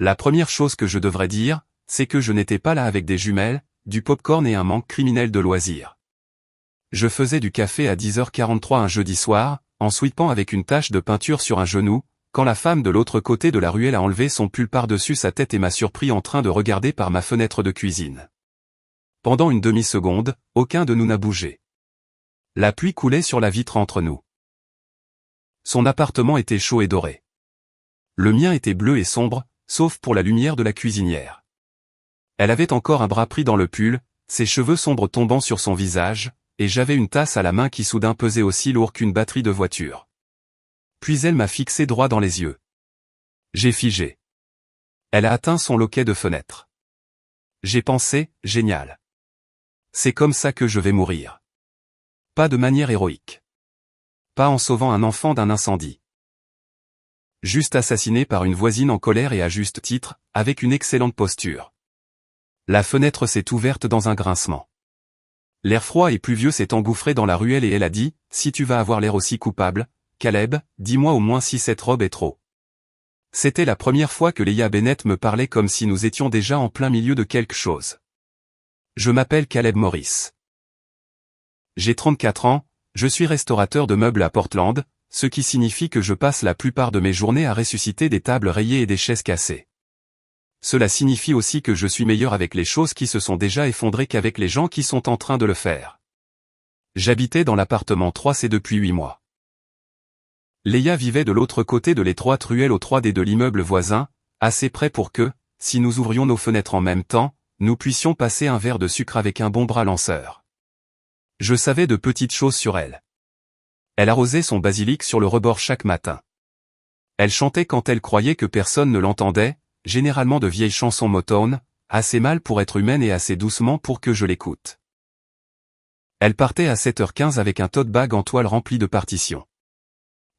La première chose que je devrais dire, c'est que je n'étais pas là avec des jumelles, du popcorn et un manque criminel de loisirs. Je faisais du café à 10h43 un jeudi soir, en sweepant avec une tache de peinture sur un genou, quand la femme de l'autre côté de la ruelle a enlevé son pull par-dessus sa tête et m'a surpris en train de regarder par ma fenêtre de cuisine. Pendant une demi-seconde, aucun de nous n'a bougé. La pluie coulait sur la vitre entre nous. Son appartement était chaud et doré. Le mien était bleu et sombre, sauf pour la lumière de la cuisinière. Elle avait encore un bras pris dans le pull, ses cheveux sombres tombant sur son visage, et j'avais une tasse à la main qui soudain pesait aussi lourd qu'une batterie de voiture. Puis elle m'a fixé droit dans les yeux. J'ai figé. Elle a atteint son loquet de fenêtre. J'ai pensé, génial. C'est comme ça que je vais mourir. Pas de manière héroïque. Pas en sauvant un enfant d'un incendie. Juste assassiné par une voisine en colère et à juste titre, avec une excellente posture. La fenêtre s'est ouverte dans un grincement. L'air froid et pluvieux s'est engouffré dans la ruelle et elle a dit, « Si tu vas avoir l'air aussi coupable, Caleb, dis-moi au moins si cette robe est trop. » C'était la première fois que Leia Bennett me parlait comme si nous étions déjà en plein milieu de quelque chose. Je m'appelle Caleb Morris. J'ai 34 ans, je suis restaurateur de meubles à Portland, ce qui signifie que je passe la plupart de mes journées à ressusciter des tables rayées et des chaises cassées. Cela signifie aussi que je suis meilleur avec les choses qui se sont déjà effondrées qu'avec les gens qui sont en train de le faire. J'habitais dans l'appartement 3C depuis 8 mois. Leia vivait de l'autre côté de l'étroite ruelle au 3D de l'immeuble voisin, assez près pour que, si nous ouvrions nos fenêtres en même temps, nous puissions passer un verre de sucre avec un bon bras lanceur. Je savais de petites choses sur elle. Elle arrosait son basilic sur le rebord chaque matin. Elle chantait quand elle croyait que personne ne l'entendait, généralement de vieilles chansons Motown, assez mal pour être humaine et assez doucement pour que je l'écoute. Elle partait à 7h15 avec un tote bag en toile rempli de partitions.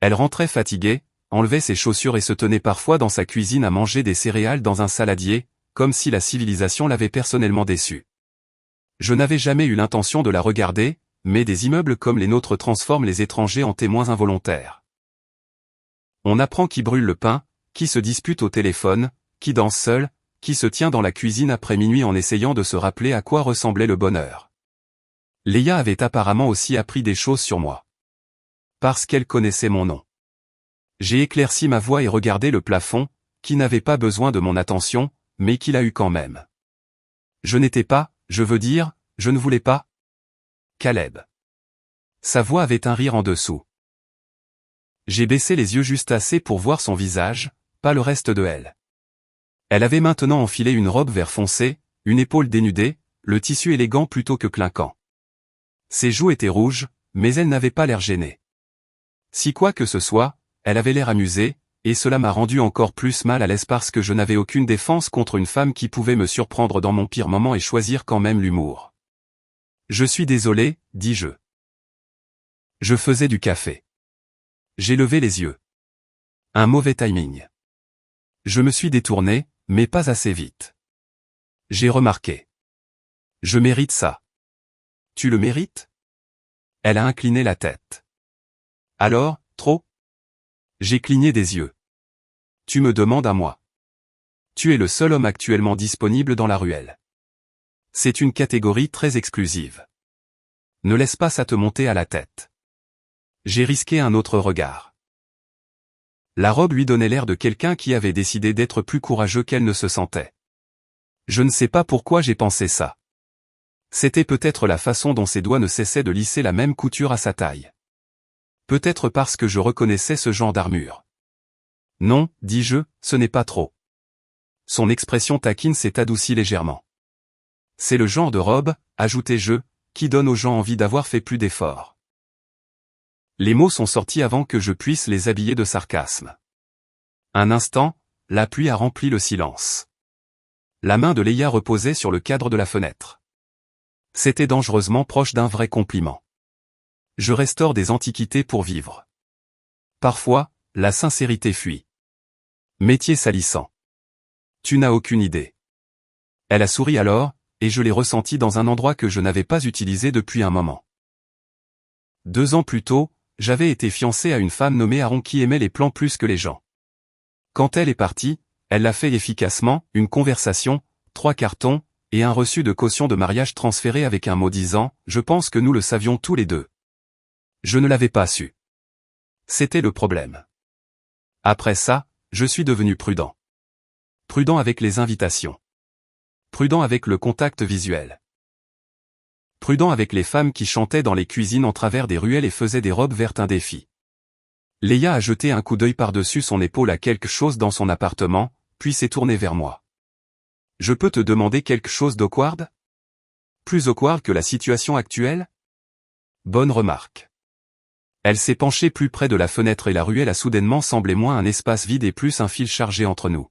Elle rentrait fatiguée, enlevait ses chaussures et se tenait parfois dans sa cuisine à manger des céréales dans un saladier, comme si la civilisation l'avait personnellement déçue. Je n'avais jamais eu l'intention de la regarder, mais des immeubles comme les nôtres transforment les étrangers en témoins involontaires. On apprend qui brûle le pain, qui se dispute au téléphone, qui danse seul, qui se tient dans la cuisine après minuit en essayant de se rappeler à quoi ressemblait le bonheur. Leia avait apparemment aussi appris des choses sur moi. Parce qu'elle connaissait mon nom. J'ai éclairci ma voix et regardé le plafond, qui n'avait pas besoin de mon attention, mais qui l'a eu quand même. Je n'étais pas, je veux dire, je ne voulais pas. Caleb. Sa voix avait un rire en dessous. J'ai baissé les yeux juste assez pour voir son visage, pas le reste de elle. Elle avait maintenant enfilé une robe vert foncé, une épaule dénudée, le tissu élégant plutôt que clinquant. Ses joues étaient rouges, mais elle n'avait pas l'air gênée. Si quoi que ce soit, elle avait l'air amusée, et cela m'a rendu encore plus mal à l'aise parce que je n'avais aucune défense contre une femme qui pouvait me surprendre dans mon pire moment et choisir quand même l'humour. Je suis désolé, dis-je. Je faisais du café. J'ai levé les yeux. Un mauvais timing. Je me suis détourné, mais pas assez vite. J'ai remarqué. Je mérite ça. Tu le mérites? Elle a incliné la tête. Alors, trop? J'ai cligné des yeux. Tu me demandes à moi. Tu es le seul homme actuellement disponible dans la ruelle. C'est une catégorie très exclusive. Ne laisse pas ça te monter à la tête. J'ai risqué un autre regard. La robe lui donnait l'air de quelqu'un qui avait décidé d'être plus courageux qu'elle ne se sentait. Je ne sais pas pourquoi j'ai pensé ça. C'était peut-être la façon dont ses doigts ne cessaient de lisser la même couture à sa taille. Peut-être parce que je reconnaissais ce genre d'armure. Non, dis-je, ce n'est pas trop. Son expression taquine s'est adoucie légèrement. C'est le genre de robe, ajoutai-je, qui donne aux gens envie d'avoir fait plus d'efforts. Les mots sont sortis avant que je puisse les habiller de sarcasme. Un instant, la pluie a rempli le silence. La main de Leia reposait sur le cadre de la fenêtre. C'était dangereusement proche d'un vrai compliment. Je restaure des antiquités pour vivre. Parfois, la sincérité fuit. Métier salissant. Tu n'as aucune idée. Elle a souri alors, et je l'ai ressenti dans un endroit que je n'avais pas utilisé depuis un moment. 2 ans plus tôt, j'avais été fiancé à une femme nommée Aaron qui aimait les plans plus que les gens. Quand elle est partie, Elle l'a fait efficacement, une conversation, 3 cartons, et un reçu de caution de mariage transféré avec un mot disant « Je pense que nous le savions tous les deux ». Je ne l'avais pas su. C'était le problème. Après ça, je suis devenu prudent. Prudent avec les invitations. Prudent avec le contact visuel. Prudent avec les femmes qui chantaient dans les cuisines en travers des ruelles et faisaient des robes vertes un défi. Léa a jeté un coup d'œil par-dessus son épaule à quelque chose dans son appartement, puis s'est tournée vers moi. Je peux te demander quelque chose d'awkward? Plus awkward que la situation actuelle? Bonne remarque. Elle s'est penchée plus près de la fenêtre et la ruelle a soudainement semblé moins un espace vide et plus un fil chargé entre nous.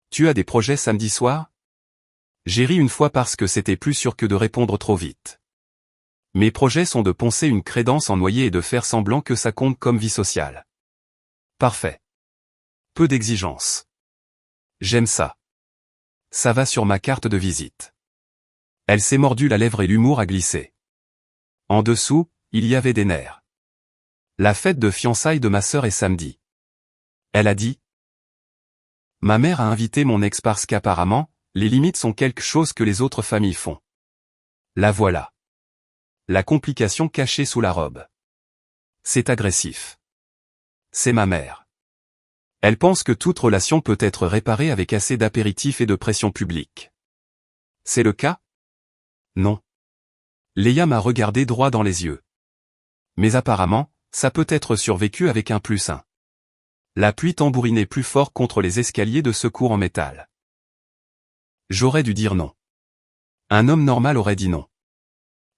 Tu as des projets samedi soir? J'ai ri une fois parce que c'était plus sûr que de répondre trop vite. Mes projets sont de poncer une crédence en noyer et de faire semblant que ça compte comme vie sociale. Parfait. Peu d'exigences. J'aime ça. Ça va sur ma carte de visite. Elle s'est mordu la lèvre et l'humour a glissé. En dessous, il y avait des nerfs. La fête de fiançailles de ma sœur est samedi. Elle a dit. Ma mère a invité mon ex parce qu'apparemment, les limites sont quelque chose que les autres familles font. La voilà. La complication cachée sous la robe. C'est agressif. C'est ma mère. Elle pense que toute relation peut être réparée avec assez d'apéritifs et de pression publique. C'est le cas? Non. Léa m'a regardé droit dans les yeux. Mais apparemment, ça peut être survécu avec un +1. La pluie tambourinait plus fort contre les escaliers de secours en métal. J'aurais dû dire non. Un homme normal aurait dit non.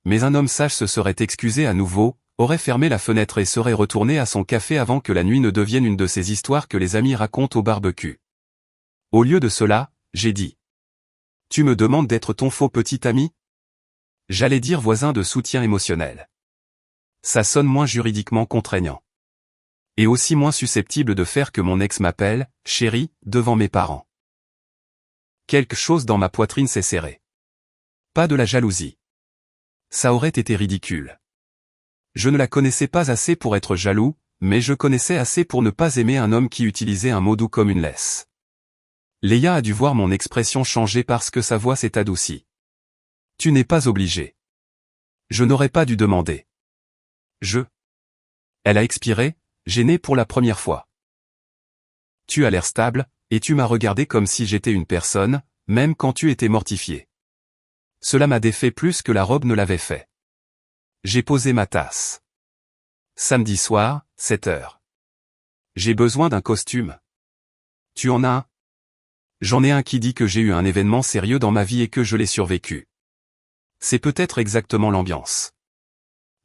Mais un homme sage se serait excusé à nouveau, aurait fermé la fenêtre et serait retourné à son café avant que la nuit ne devienne une de ces histoires que les amis racontent au barbecue. Au lieu de cela, j'ai dit. Tu me demandes d'être ton faux petit ami? J'allais dire voisin de soutien émotionnel. Ça sonne moins juridiquement contraignant. Et aussi moins susceptible de faire que mon ex m'appelle, chérie, devant mes parents. Quelque chose dans ma poitrine s'est serré. Pas de la jalousie. Ça aurait été ridicule. Je ne la connaissais pas assez pour être jaloux, mais je connaissais assez pour ne pas aimer un homme qui utilisait un mot doux comme une laisse. Léa a dû voir mon expression changer parce que sa voix s'est adoucie. Tu n'es pas obligé. Je n'aurais pas dû demander. Elle a expiré, gênée pour la première fois. Tu as l'air stable, et tu m'as regardé comme si j'étais une personne, même quand tu étais mortifié. Cela m'a défait plus que la robe ne l'avait fait. J'ai posé ma tasse. Samedi soir, 7 heures. J'ai besoin d'un costume. Tu en as un? J'en ai un qui dit que j'ai eu un événement sérieux dans ma vie et que je l'ai survécu. C'est peut-être exactement l'ambiance.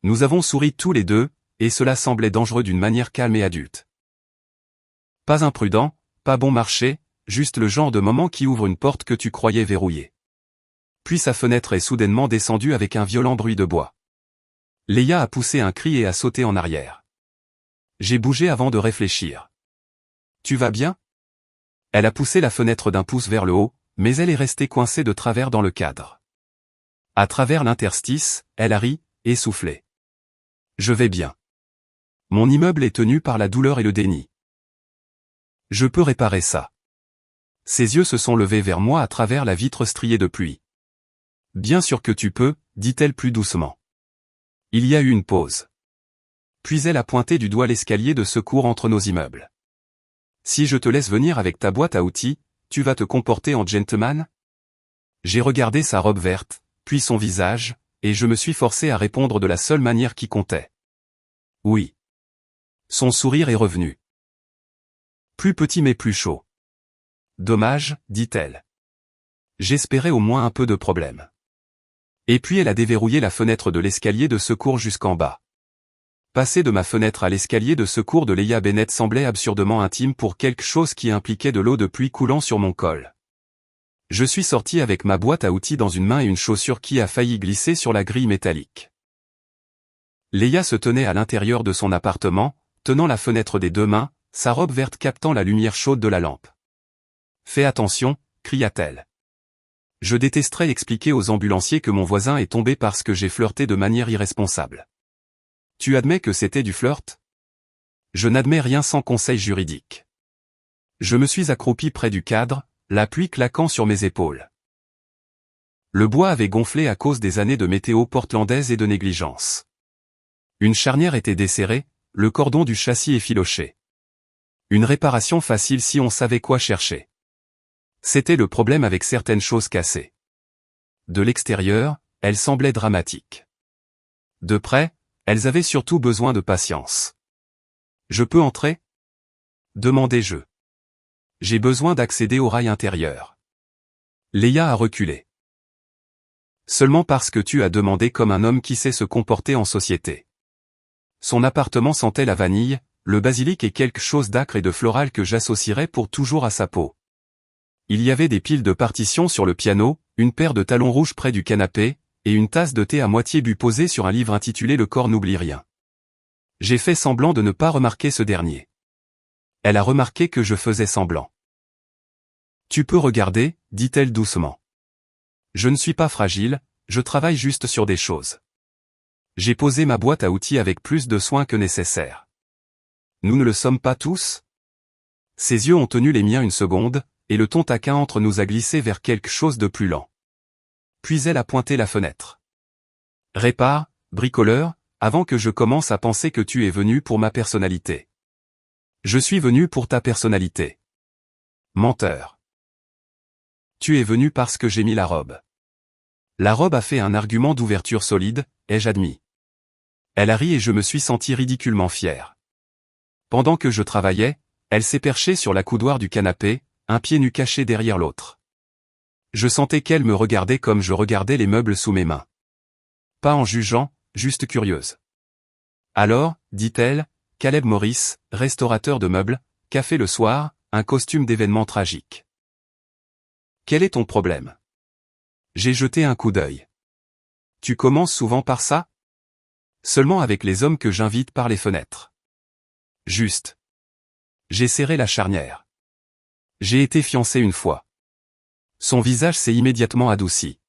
Nous avons souri tous les deux, et cela semblait dangereux d'une manière calme et adulte. Pas imprudent, pas bon marché, juste le genre de moment qui ouvre une porte que tu croyais verrouillée. Puis sa fenêtre est soudainement descendue avec un violent bruit de bois. Léa a poussé un cri et a sauté en arrière. J'ai bougé avant de réfléchir. Tu vas bien? Elle a poussé la fenêtre d'un pouce vers le haut, mais elle est restée coincée de travers dans le cadre. À travers l'interstice, elle a ri, essoufflée. Je vais bien. Mon immeuble est tenu par la douleur et le déni. Je peux réparer ça. Ses yeux se sont levés vers moi à travers la vitre striée de pluie. Bien sûr que tu peux, dit-elle plus doucement. Il y a eu une pause. Puis elle a pointé du doigt l'escalier de secours entre nos immeubles. Si je te laisse venir avec ta boîte à outils, tu vas te comporter en gentleman? J'ai regardé sa robe verte, puis son visage, et je me suis forcé à répondre de la seule manière qui comptait. Oui. Son sourire est revenu. Plus petit mais plus chaud. Dommage, dit-elle. J'espérais au moins un peu de problème. Et puis elle a déverrouillé la fenêtre de l'escalier de secours jusqu'en bas. Passer de ma fenêtre à l'escalier de secours de Léa Bennett semblait absurdement intime pour quelque chose qui impliquait de l'eau de pluie coulant sur mon col. Je suis sorti avec ma boîte à outils dans une main et une chaussure qui a failli glisser sur la grille métallique. Léa se tenait à l'intérieur de son appartement, tenant la fenêtre des deux mains, sa robe verte captant la lumière chaude de la lampe. « Fais attention », cria-t-elle. Je détesterais expliquer aux ambulanciers que mon voisin est tombé parce que j'ai flirté de manière irresponsable. Tu admets que c'était du flirt? Je n'admets rien sans conseil juridique. Je me suis accroupi près du cadre, la pluie claquant sur mes épaules. Le bois avait gonflé à cause des années de météo portlandaise et de négligence. Une charnière était desserrée, le cordon du châssis effiloché. Une réparation facile si on savait quoi chercher. C'était le problème avec certaines choses cassées. De l'extérieur, elles semblaient dramatiques. De près, elles avaient surtout besoin de patience. « Je peux entrer ?» demandai-je. « J'ai besoin d'accéder au rail intérieur. » Léa a reculé. « Seulement parce que tu as demandé comme un homme qui sait se comporter en société. » Son appartement sentait la vanille, le basilic et quelque chose d'âcre et de floral que j'associerais pour toujours à sa peau. Il y avait des piles de partitions sur le piano, une paire de talons rouges près du canapé, et une tasse de thé à moitié bu posée sur un livre intitulé Le corps n'oublie rien. J'ai fait semblant de ne pas remarquer ce dernier. Elle a remarqué que je faisais semblant. « Tu peux regarder, dit-elle doucement. Je ne suis pas fragile, je travaille juste sur des choses. » J'ai posé ma boîte à outils avec plus de soin que nécessaire. Nous ne le sommes pas tous? Ses yeux ont tenu les miens une seconde, et le ton taquin entre nous a glissé vers quelque chose de plus lent. Puis elle a pointé la fenêtre. Répare, bricoleur, avant que je commence à penser que tu es venu pour ma personnalité. Je suis venu pour ta personnalité. Menteur. Tu es venu parce que j'ai mis la robe. La robe a fait un argument d'ouverture solide, ai-je admis. Elle a ri et je me suis senti ridiculement fier. Pendant que je travaillais, elle s'est perchée sur la coudoir du canapé, un pied nu caché derrière l'autre. Je sentais qu'elle me regardait comme je regardais les meubles sous mes mains. Pas en jugeant, juste curieuse. Alors, dit-elle, Caleb Morris, restaurateur de meubles, café le soir, un costume d'événement tragique. Quel est ton problème? J'ai jeté un coup d'œil. Tu commences souvent par ça? Seulement avec les hommes que j'invite par les fenêtres. Juste. J'ai serré la charnière. J'ai été fiancé une fois. Son visage s'est immédiatement adouci.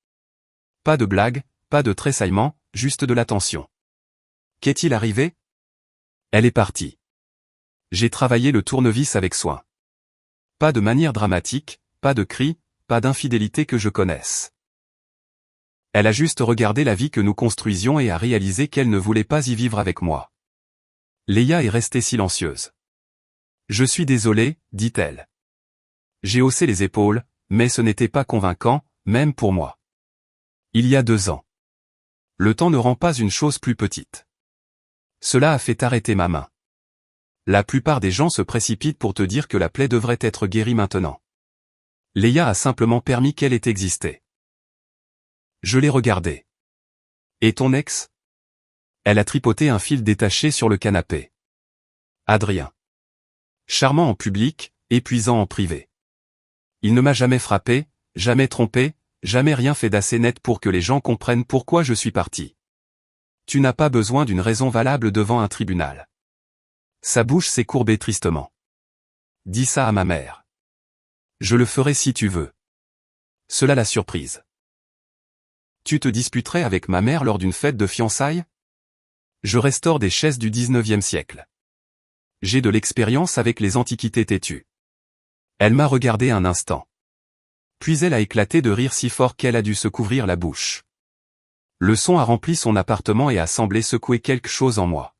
Pas de blague, pas de tressaillement, juste de l'attention. Qu'est-il arrivé? Elle est partie. J'ai travaillé le tournevis avec soin. Pas de manière dramatique, pas de cris, pas d'infidélité que je connaisse. Elle a juste regardé la vie que nous construisions et a réalisé qu'elle ne voulait pas y vivre avec moi. Léa est restée silencieuse. Je suis désolé, dit-elle. J'ai haussé les épaules, mais ce n'était pas convaincant, même pour moi. Il y a 2 ans. Le temps ne rend pas une chose plus petite. Cela a fait arrêter ma main. La plupart des gens se précipitent pour te dire que la plaie devrait être guérie maintenant. Léa a simplement permis qu'elle ait existé. Je l'ai regardée. Et ton ex? Elle a tripoté un fil détaché sur le canapé. Adrien. Charmant en public, épuisant en privé. Il ne m'a jamais frappé, jamais trompé, jamais rien fait d'assez net pour que les gens comprennent pourquoi je suis parti. Tu n'as pas besoin d'une raison valable devant un tribunal. Sa bouche s'est courbée tristement. Dis ça à ma mère. Je le ferai si tu veux. Cela l'a surprise. Tu te disputerais avec ma mère lors d'une fête de fiançailles? Je restaure des chaises du 19e siècle. J'ai de l'expérience avec les antiquités têtues. Elle m'a regardé un instant. Puis elle a éclaté de rire si fort qu'elle a dû se couvrir la bouche. Le son a rempli son appartement et a semblé secouer quelque chose en moi.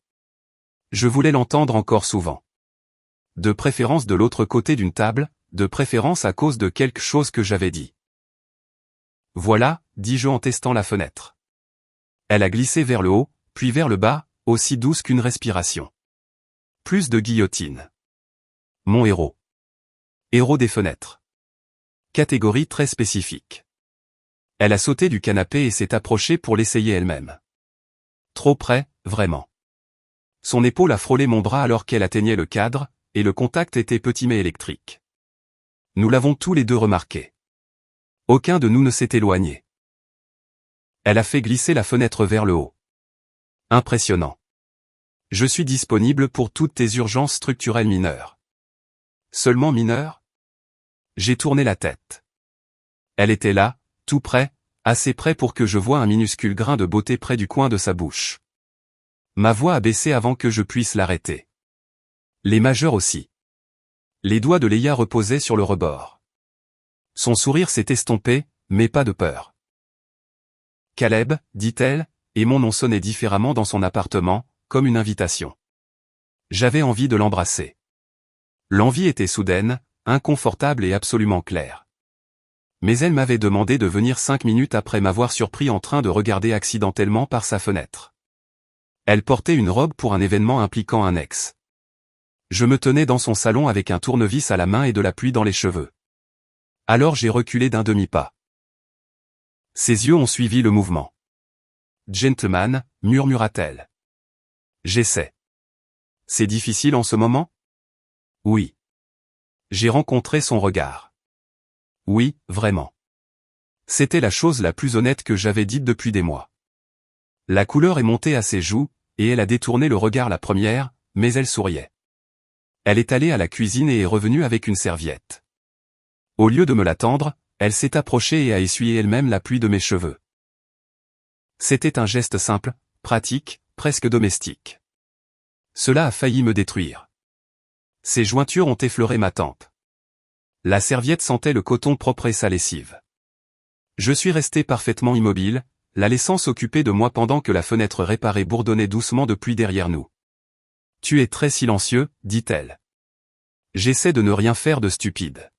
Je voulais l'entendre encore souvent. De préférence de l'autre côté d'une table, de préférence à cause de quelque chose que j'avais dit. Voilà, dis-je en testant la fenêtre. Elle a glissé vers le haut, puis vers le bas, aussi douce qu'une respiration. Plus de guillotine. Mon héros. Héros des fenêtres. Catégorie très spécifique. Elle a sauté du canapé et s'est approchée pour l'essayer elle-même. Trop près, vraiment. Son épaule a frôlé mon bras alors qu'elle atteignait le cadre, et le contact était petit mais électrique. Nous l'avons tous les deux remarqué. Aucun de nous ne s'est éloigné. Elle a fait glisser la fenêtre vers le haut. Impressionnant. Je suis disponible pour toutes tes urgences structurelles mineures. Seulement mineures? J'ai tourné la tête. Elle était là, tout près, assez près pour que je voie un minuscule grain de beauté près du coin de sa bouche. Ma voix a baissé avant que je puisse l'arrêter. Les majeures aussi. Les doigts de Léa reposaient sur le rebord. Son sourire s'est estompé, mais pas de peur. Caleb, dit-elle, et mon nom sonnait différemment dans son appartement, comme une invitation. J'avais envie de l'embrasser. L'envie était soudaine, inconfortable et absolument claire. Mais elle m'avait demandé de venir 5 minutes après m'avoir surpris en train de regarder accidentellement par sa fenêtre. Elle portait une robe pour un événement impliquant un ex. Je me tenais dans son salon avec un tournevis à la main et de la pluie dans les cheveux. Alors j'ai reculé d'un demi-pas. Ses yeux ont suivi le mouvement. « Gentleman », murmura-t-elle. « J'essaie. » « C'est difficile en ce moment ? » ?»« Oui. » J'ai rencontré son regard. « Oui, vraiment. » C'était la chose la plus honnête que j'avais dite depuis des mois. La couleur est montée à ses joues, et elle a détourné le regard la première, mais elle souriait. Elle est allée à la cuisine et est revenue avec une serviette. Au lieu de me la tendre, elle s'est approchée et a essuyé elle-même la pluie de mes cheveux. C'était un geste simple, pratique, presque domestique. Cela a failli me détruire. Ses jointures ont effleuré ma tempe. La serviette sentait le coton propre et sa lessive. Je suis resté parfaitement immobile, la laissant s'occuper de moi pendant que la fenêtre réparée bourdonnait doucement de pluie derrière nous. « Tu es très silencieux, dit-elle. » J'essaie de ne rien faire de stupide.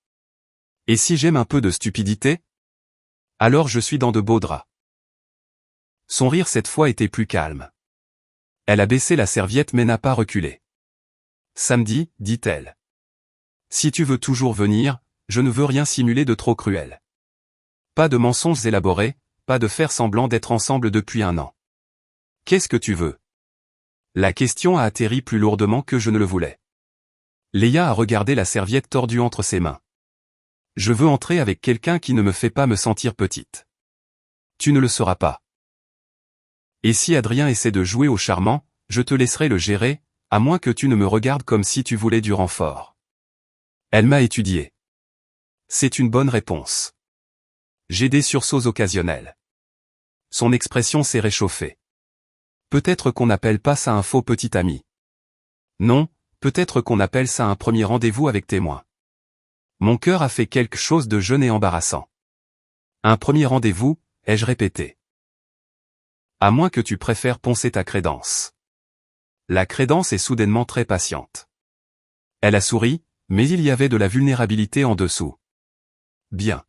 Et si j'aime un peu de stupidité ? Alors je suis dans de beaux draps. Son rire cette fois était plus calme. Elle a baissé la serviette mais n'a pas reculé. « Samedi, dit-elle. Si tu veux toujours venir, je ne veux rien simuler de trop cruel. Pas de mensonges élaborés, pas de faire semblant d'être ensemble depuis 1 an. Qu'est-ce que tu veux ? » La question a atterri plus lourdement que je ne le voulais. Léa a regardé la serviette tordue entre ses mains. « Je veux entrer avec quelqu'un qui ne me fait pas me sentir petite. Tu ne le seras pas. Et si Adrien essaie de jouer au charmant, je te laisserai le gérer, à moins que tu ne me regardes comme si tu voulais du renfort. » Elle m'a étudié. C'est une bonne réponse. J'ai des sursauts occasionnels. Son expression s'est réchauffée. Peut-être qu'on n'appelle pas ça un faux petit ami. Non, peut-être qu'on appelle ça un premier rendez-vous avec témoin. Mon cœur a fait quelque chose de jeune et embarrassant. Un premier rendez-vous, ai-je répété. À moins que tu préfères poncer ta crédence. La crédence est soudainement très patiente. Elle a souri, mais il y avait de la vulnérabilité en dessous. Bien.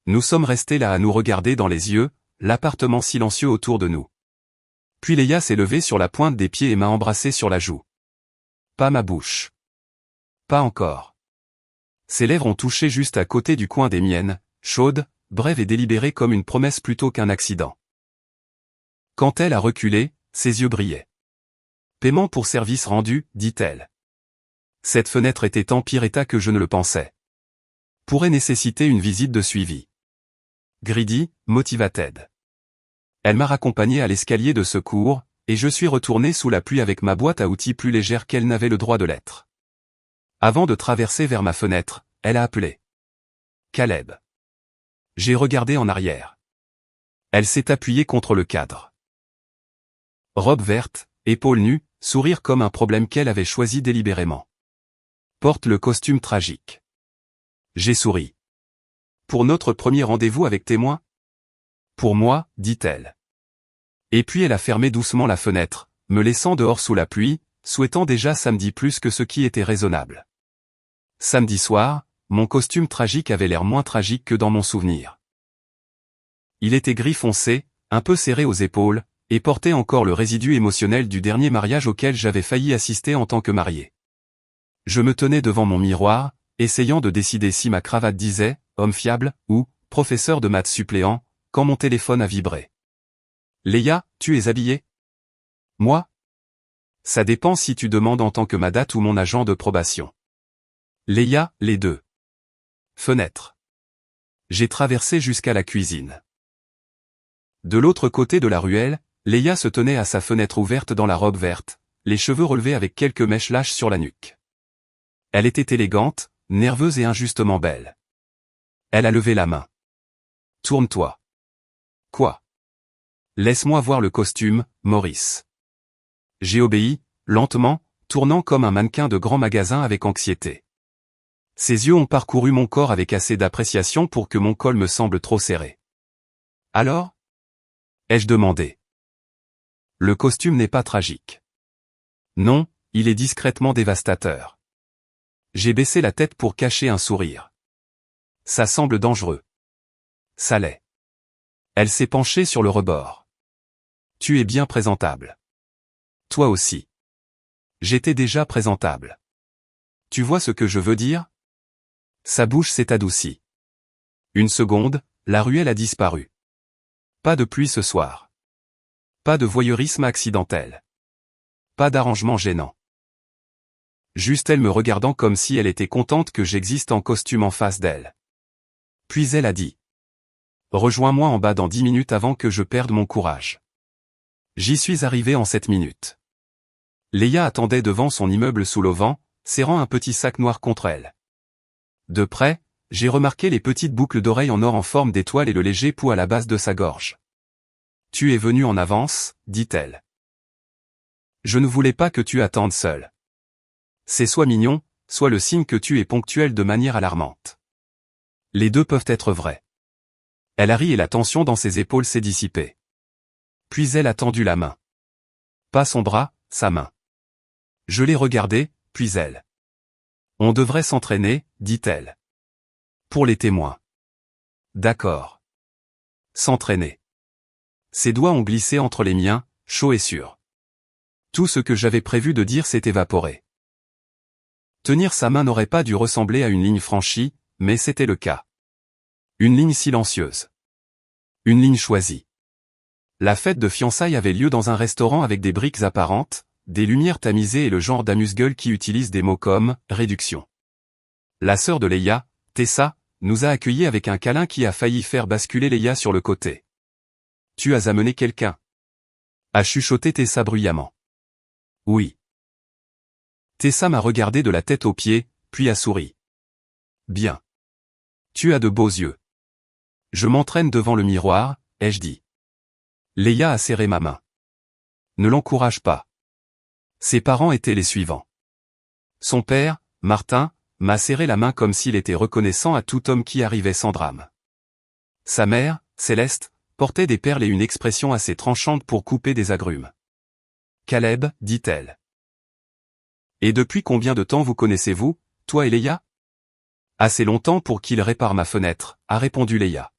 Nous sommes restés là à nous regarder dans les yeux, l'appartement silencieux autour de nous. Puis Léa s'est levée sur la pointe des pieds et m'a embrassé sur la joue. Pas ma bouche. Pas encore. Ses lèvres ont touché juste à côté du coin des miennes, chaudes, brèves et délibérées comme une promesse plutôt qu'un accident. Quand elle a reculé, ses yeux brillaient. « Paiement pour service rendu, dit-elle. » Cette fenêtre était en pire état que je ne le pensais. Pourrait nécessiter une visite de suivi. Greedy, motivated. Elle m'a raccompagné à l'escalier de secours, et je suis retourné sous la pluie avec ma boîte à outils plus légère qu'elle n'avait le droit de l'être. Avant de traverser vers ma fenêtre, elle a appelé. « Caleb. » J'ai regardé en arrière. Elle s'est appuyée contre le cadre. Robe verte, épaules nues, sourire comme un problème qu'elle avait choisi délibérément. Porte le costume tragique. J'ai souri. Pour notre premier rendez-vous avec témoin ? Pour moi, dit-elle. Et puis elle a fermé doucement la fenêtre, me laissant dehors sous la pluie, souhaitant déjà samedi plus que ce qui était raisonnable. Samedi soir, mon costume tragique avait l'air moins tragique que dans mon souvenir. Il était gris foncé, un peu serré aux épaules, et portait encore le résidu émotionnel du dernier mariage auquel j'avais failli assister en tant que marié. Je me tenais devant mon miroir, essayant de décider si ma cravate disait « homme fiable » ou « professeur de maths suppléant », quand mon téléphone a vibré. « Léa, tu es habillée ? » « Moi ? » « Ça dépend si tu demandes en tant que ma date ou mon agent de probation. » « Léa, les deux. » Fenêtre. J'ai traversé jusqu'à la cuisine. De l'autre côté de la ruelle, Léa se tenait à sa fenêtre ouverte dans la robe verte, les cheveux relevés avec quelques mèches lâches sur la nuque. Elle était élégante, nerveuse et injustement belle. Elle a levé la main. « Tourne-toi. »« Quoi ? » ?»« Laisse-moi voir le costume, Maurice. » J'ai obéi, lentement, tournant comme un mannequin de grand magasin avec anxiété. Ses yeux ont parcouru mon corps avec assez d'appréciation pour que mon col me semble trop serré. Alors? Ai-je demandé. Le costume n'est pas tragique. Non, il est discrètement dévastateur. J'ai baissé la tête pour cacher un sourire. Ça semble dangereux. Ça l'est. Elle s'est penchée sur le rebord. Tu es bien présentable. Toi aussi. J'étais déjà présentable. Tu vois ce que je veux dire? Sa bouche s'est adoucie. Une seconde, la ruelle a disparu. Pas de pluie ce soir. Pas de voyeurisme accidentel. Pas d'arrangement gênant. Juste elle me regardant comme si elle était contente que j'existe en costume en face d'elle. Puis elle a dit. Rejoins-moi en bas dans 10 minutes avant que je perde mon courage. J'y suis arrivé en 7 minutes. Leia attendait devant son immeuble sous l'auvent, serrant un petit sac noir contre elle. De près, j'ai remarqué les petites boucles d'oreilles en or en forme d'étoile et le léger pouls à la base de sa gorge. Tu es venu en avance, dit-elle. Je ne voulais pas que tu attendes seul. C'est soit mignon, soit le signe que tu es ponctuel de manière alarmante. Les deux peuvent être vrais. Elle a ri et la tension dans ses épaules s'est dissipée. Puis elle a tendu la main. Pas son bras, sa main. Je l'ai regardée, puis elle. On devrait s'entraîner, dit-elle. Pour les témoins. D'accord. S'entraîner. Ses doigts ont glissé entre les miens, chauds et sûrs. Tout ce que j'avais prévu de dire s'est évaporé. Tenir sa main n'aurait pas dû ressembler à une ligne franchie, mais c'était le cas. Une ligne silencieuse. Une ligne choisie. La fête de fiançailles avait lieu dans un restaurant avec des briques apparentes, des lumières tamisées et le genre d'amuse-gueule qui utilise des mots comme « réduction ». La sœur de Leia, Tessa, nous a accueillis avec un câlin qui a failli faire basculer Leia sur le côté. « Tu as amené quelqu'un » a chuchoté Tessa bruyamment. « Oui. » Tessa m'a regardé de la tête aux pieds, puis a souri. « Bien. Tu as de beaux yeux. » Je m'entraîne devant le miroir, ai-je dit. Leia a serré ma main. Ne l'encourage pas. Ses parents étaient les suivants. Son père, Martin, m'a serré la main comme s'il était reconnaissant à tout homme qui arrivait sans drame. Sa mère, Céleste, portait des perles et une expression assez tranchante pour couper des agrumes. Caleb, dit-elle. Et depuis combien de temps vous connaissez-vous, toi et Leia? Assez longtemps pour qu'il répare ma fenêtre, a répondu Leia.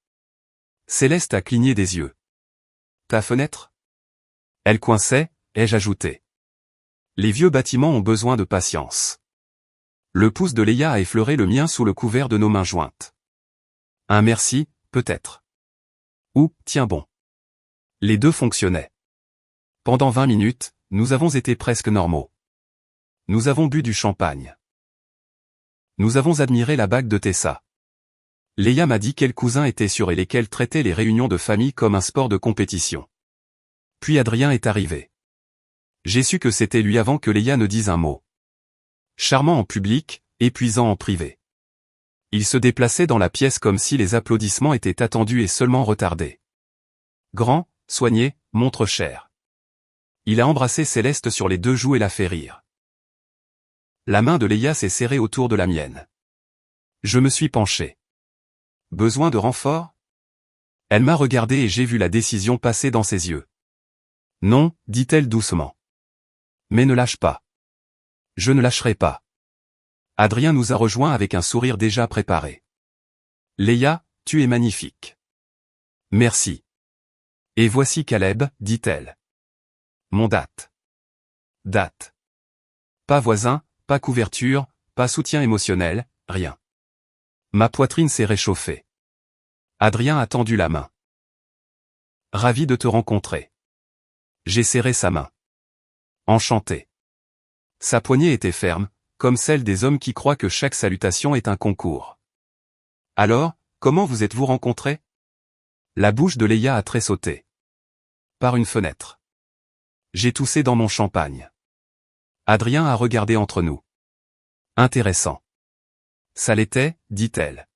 Céleste a cligné des yeux. Ta fenêtre? Elle coinçait, ai-je ajouté. Les vieux bâtiments ont besoin de patience. Le pouce de Leia a effleuré le mien sous le couvert de nos mains jointes. Un merci, peut-être. Ou, tiens bon. Les deux fonctionnaient. Pendant 20 minutes, nous avons été presque normaux. Nous avons bu du champagne. Nous avons admiré la bague de Tessa. Leia m'a dit quels cousins étaient sûrs et lesquels traitaient les réunions de famille comme un sport de compétition. Puis Adrien est arrivé. J'ai su que c'était lui avant que Leia ne dise un mot. Charmant en public, épuisant en privé. Il se déplaçait dans la pièce comme si les applaudissements étaient attendus et seulement retardés. Grand, soigné, montre cher. Il a embrassé Céleste sur les deux joues et la fait rire. La main de Leia s'est serrée autour de la mienne. Je me suis penché. Besoin de renfort? Elle m'a regardé et j'ai vu la décision passer dans ses yeux. Non, dit-elle doucement. Mais ne lâche pas. Je ne lâcherai pas. Adrien nous a rejoints avec un sourire déjà préparé. Leia, tu es magnifique. Merci. Et voici Caleb, dit-elle. Mon date. Date. Pas voisin, pas couverture, pas soutien émotionnel, rien. Ma poitrine s'est réchauffée. Adrien a tendu la main. Ravi de te rencontrer. J'ai serré sa main. Enchanté. Sa poignée était ferme, comme celle des hommes qui croient que chaque salutation est un concours. Alors, comment vous êtes-vous rencontrés? La bouche de Leia a tressauté. Par une fenêtre. J'ai toussé dans mon champagne. Adrien a regardé entre nous. Intéressant. Ça l'était, dit-elle.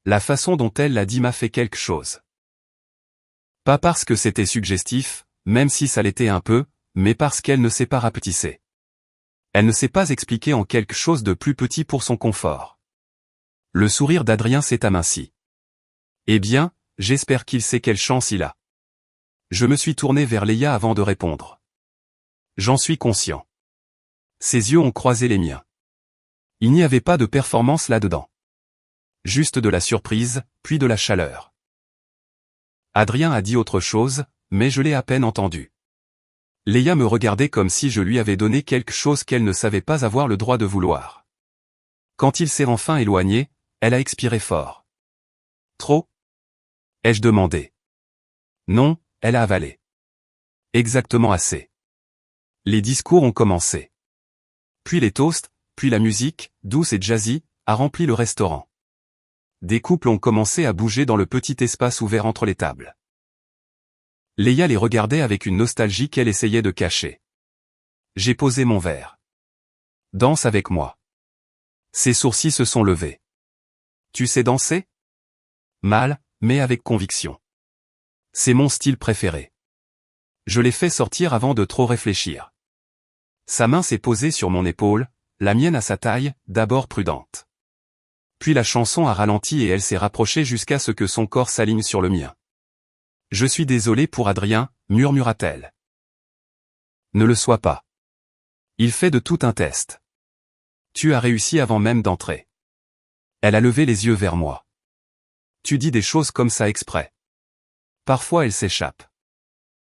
La façon dont elle l'a dit m'a fait quelque chose. Pas parce que c'était suggestif, même si ça l'était un peu, mais parce qu'elle ne s'est pas rapetissée. Elle ne s'est pas expliquée en quelque chose de plus petit pour son confort. Le sourire d'Adrien s'est aminci. Eh bien, j'espère qu'il sait quelle chance il a. Je me suis tourné vers Léa avant de répondre. J'en suis conscient. Ses yeux ont croisé les miens. Il n'y avait pas de performance là-dedans. Juste de la surprise, puis de la chaleur. Adrien a dit autre chose, mais je l'ai à peine entendu. Léa me regardait comme si je lui avais donné quelque chose qu'elle ne savait pas avoir le droit de vouloir. Quand il s'est enfin éloigné, elle a expiré fort. Trop ? Ai-je demandé. Non, elle a avalé. Exactement assez. Les discours ont commencé. Puis les toasts, puis la musique, douce et jazzy, a rempli le restaurant. Des couples ont commencé à bouger dans le petit espace ouvert entre les tables. Léa les regardait avec une nostalgie qu'elle essayait de cacher. J'ai posé mon verre. Danse avec moi. Ses sourcils se sont levés. Tu sais danser ? Mal, mais avec conviction. C'est mon style préféré. Je l'ai fait sortir avant de trop réfléchir. Sa main s'est posée sur mon épaule, la mienne à sa taille, d'abord prudente. Puis la chanson a ralenti et elle s'est rapprochée jusqu'à ce que son corps s'aligne sur le mien. Je suis désolé pour Adrien, murmura-t-elle. Ne le sois pas. Il fait de tout un test. Tu as réussi avant même d'entrer. Elle a levé les yeux vers moi. Tu dis des choses comme ça exprès. Parfois elle s'échappe.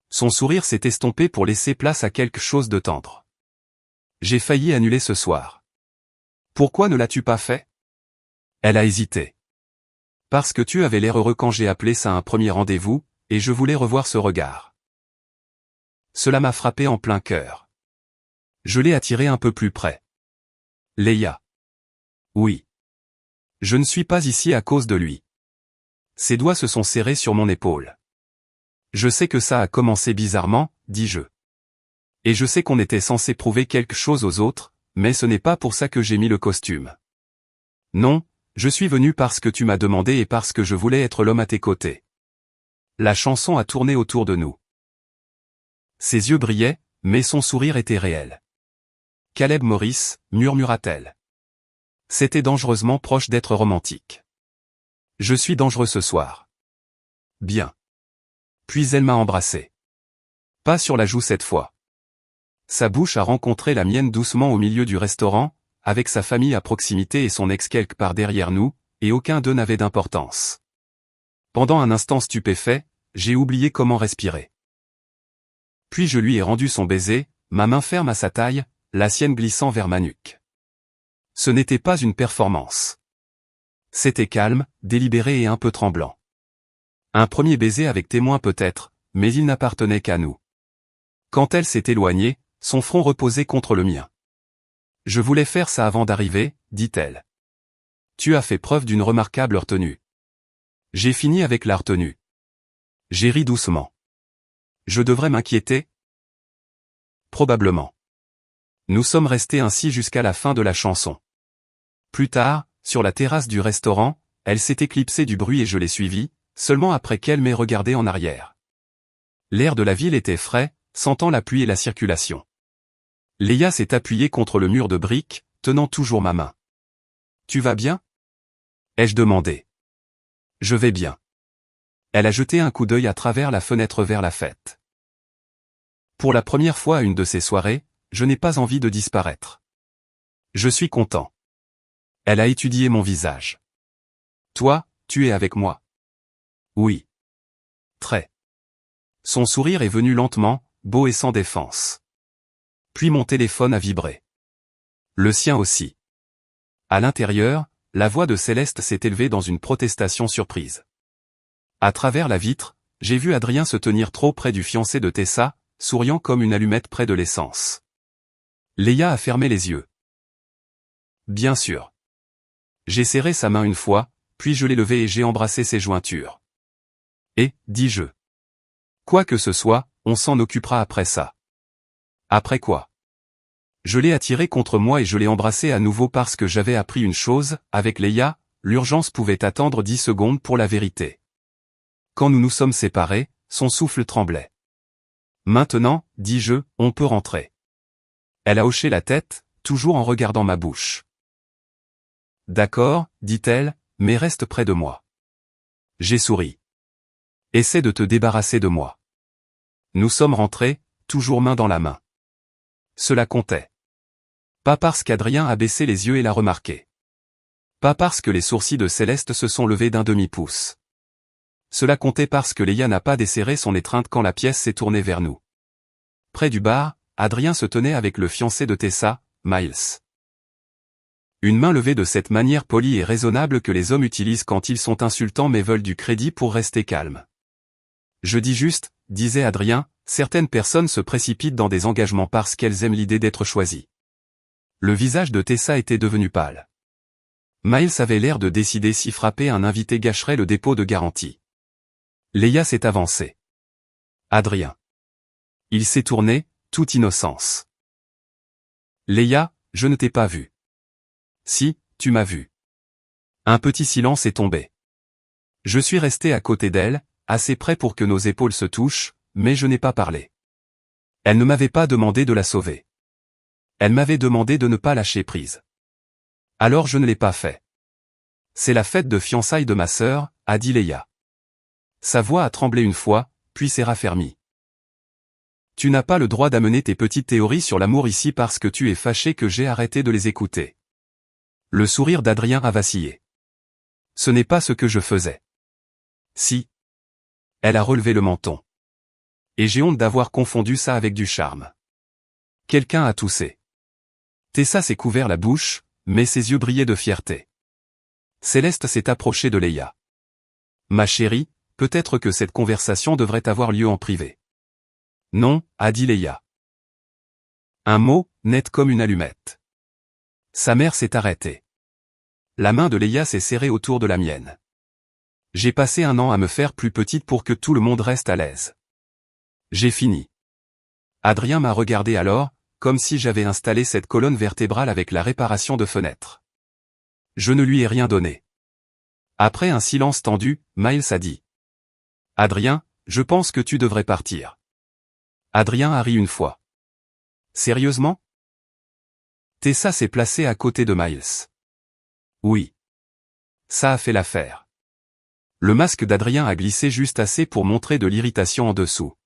Son sourire s'est estompé pour laisser place à quelque chose de tendre. J'ai failli annuler ce soir. Pourquoi ne l'as-tu pas fait ? Elle a hésité. Parce que tu avais l'air heureux quand j'ai appelé ça un premier rendez-vous, et je voulais revoir ce regard. Cela m'a frappé en plein cœur. Je l'ai attiré un peu plus près. Léa. Oui. Je ne suis pas ici à cause de lui. Ses doigts se sont serrés sur mon épaule. Je sais que ça a commencé bizarrement, dis-je. Et je sais qu'on était censé prouver quelque chose aux autres, mais ce n'est pas pour ça que j'ai mis le costume. Non, je suis venu parce que tu m'as demandé et parce que je voulais être l'homme à tes côtés. La chanson a tourné autour de nous. Ses yeux brillaient, mais son sourire était réel. Caleb Morris, murmura-t-elle. C'était dangereusement proche d'être romantique. Je suis dangereux ce soir. Bien. Puis elle m'a embrassé. Pas sur la joue cette fois. Sa bouche a rencontré la mienne doucement au milieu du restaurant, avec sa famille à proximité et son ex quelque part derrière nous, et aucun d'eux n'avait d'importance. Pendant un instant stupéfait, j'ai oublié comment respirer. Puis je lui ai rendu son baiser, ma main ferme à sa taille, la sienne glissant vers ma nuque. Ce n'était pas une performance. C'était calme, délibéré et un peu tremblant. Un premier baiser avec témoin peut-être, mais il n'appartenait qu'à nous. Quand elle s'est éloignée, son front reposait contre le mien. Je voulais faire ça avant d'arriver, dit-elle. Tu as fait preuve d'une remarquable retenue. J'ai fini avec la retenue. J'ai ri doucement. Je devrais m'inquiéter ? Probablement. Nous sommes restés ainsi jusqu'à la fin de la chanson. Plus tard, sur la terrasse du restaurant, elle s'est éclipsée du bruit et je l'ai suivie, seulement après qu'elle m'ait regardé en arrière. L'air de la ville était frais, sentant la pluie et la circulation. Léa s'est appuyée contre le mur de briques, tenant toujours ma main. Tu vas bien ? Ai-je demandé. Je vais bien. Elle a jeté un coup d'œil à travers la fenêtre vers la fête. Pour la première fois à une de ces soirées, je n'ai pas envie de disparaître. Je suis content. Elle a étudié mon visage. Toi, tu es avec moi ? Oui. Très. Son sourire est venu lentement, beau et sans défense. Puis mon téléphone a vibré. Le sien aussi. À l'intérieur, la voix de Céleste s'est élevée dans une protestation surprise. À travers la vitre, j'ai vu Adrien se tenir trop près du fiancé de Tessa, souriant comme une allumette près de l'essence. Léa a fermé les yeux. Bien sûr. J'ai serré sa main une fois, puis je l'ai levée et j'ai embrassé ses jointures. Et, dis-je. Quoi que ce soit, on s'en occupera après ça. Après quoi ? Je l'ai attiré contre moi et je l'ai embrassé à nouveau parce que j'avais appris une chose, avec Léa, l'urgence pouvait attendre 10 secondes pour la vérité. Quand nous nous sommes séparés, son souffle tremblait. Maintenant, dis-je, on peut rentrer. Elle a hoché la tête, toujours en regardant ma bouche. D'accord, dit-elle, mais reste près de moi. J'ai souri. Essaie de te débarrasser de moi. Nous sommes rentrés, toujours main dans la main. Cela comptait. Pas parce qu'Adrien a baissé les yeux et l'a remarqué. Pas parce que les sourcils de Céleste se sont levés d'un demi-pouce. Cela comptait parce que Léa n'a pas desserré son étreinte quand la pièce s'est tournée vers nous. Près du bar, Adrien se tenait avec le fiancé de Tessa, Miles. Une main levée de cette manière polie et raisonnable que les hommes utilisent quand ils sont insultants mais veulent du crédit pour rester calmes. Je dis juste, disait Adrien, certaines personnes se précipitent dans des engagements parce qu'elles aiment l'idée d'être choisies. Le visage de Tessa était devenu pâle. Miles avait l'air de décider si frapper un invité gâcherait le dépôt de garantie. Léa s'est avancée. Adrien. Il s'est tourné, toute innocence. Léa, je ne t'ai pas vu. Si, tu m'as vu. Un petit silence est tombé. Je suis resté à côté d'elle, assez près pour que nos épaules se touchent, mais je n'ai pas parlé. Elle ne m'avait pas demandé de la sauver. Elle m'avait demandé de ne pas lâcher prise. Alors je ne l'ai pas fait. C'est la fête de fiançailles de ma sœur, a dit Léa. Sa voix a tremblé une fois, puis s'est raffermie. Tu n'as pas le droit d'amener tes petites théories sur l'amour ici parce que tu es fâché que j'ai arrêté de les écouter. Le sourire d'Adrien a vacillé. Ce n'est pas ce que je faisais. Si. Elle a relevé le menton. Et j'ai honte d'avoir confondu ça avec du charme. Quelqu'un a toussé. Tessa s'est couvert la bouche, mais ses yeux brillaient de fierté. Céleste s'est approchée de Léa. Ma chérie, peut-être que cette conversation devrait avoir lieu en privé. Non, a dit Léa. Un mot, net comme une allumette. Sa mère s'est arrêtée. La main de Léa s'est serrée autour de la mienne. J'ai passé un an à me faire plus petite pour que tout le monde reste à l'aise. J'ai fini. Adrien m'a regardé alors, comme si j'avais installé cette colonne vertébrale avec la réparation de fenêtres. Je ne lui ai rien donné. Après un silence tendu, Miles a dit. Adrien, je pense que tu devrais partir. Adrien a ri une fois. Sérieusement? Tessa s'est placée à côté de Miles. Oui. Ça a fait l'affaire. Le masque d'Adrien a glissé juste assez pour montrer de l'irritation en dessous.